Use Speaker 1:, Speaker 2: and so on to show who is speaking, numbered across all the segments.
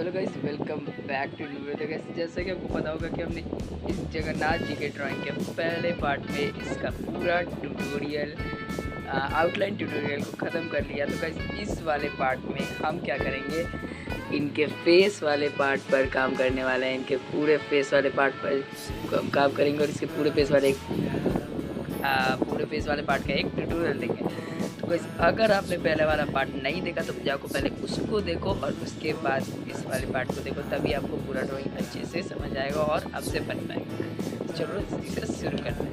Speaker 1: Hello guys, welcome back to new video. Guys, जैसे कि आपको पता होगा कि हमने इस जगन्नाथ जी के ड्राइंग के पहले पार्ट में इसका पूरा ट्यूटोरियल आउटलाइन ट्यूटोरियल को ख़त्म कर लिया। तो गाइस, इस वाले पार्ट में हम क्या करेंगे, इनके फेस वाले पार्ट पर काम करने वाले हैं। इनके पूरे फेस वाले पार्ट पर हम काम करेंगे और इसके पूरे फेस वाले पार्ट का एक ट्यूटोरियल देंगे। तो गाइस, अगर आपने पहले वाला पार्ट नहीं देखा तो जाओ पहले उसको देखो और उसके बाद इस वाले पार्ट को देखो, तभी आपको पूरा ड्राइंग अच्छे से समझ आएगा और आपसे बन पाएगा। चलो इसे शुरू करते हैं।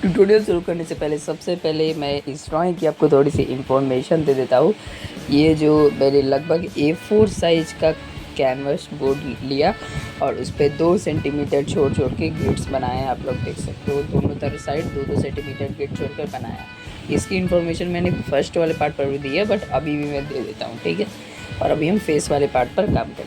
Speaker 1: ट्यूटोरियल शुरू करने से पहले सबसे पहले मैं इस ड्राइंग की आपको थोड़ी सी इंफॉर्मेशन दे देता हूँ। ये जो मैंने लगभग A4 साइज का कैनवस बोर्ड लिया और उस पर 2 सेंटीमीटर छोड़ के ग्रिड्स बनाए हैं। आप लोग देख सकते हो, दोनों तरफ साइड 2-2 सेंटीमीटर ग्रिड छोड़कर बनाया। इसकी इन्फॉर्मेशन मैंने फर्स्ट वाले पार्ट पर भी दी है, बट अभी भी मैं दे देता हूँ, ठीक है। और अभी हम फेस वाले पार्ट पर काम करेंगे।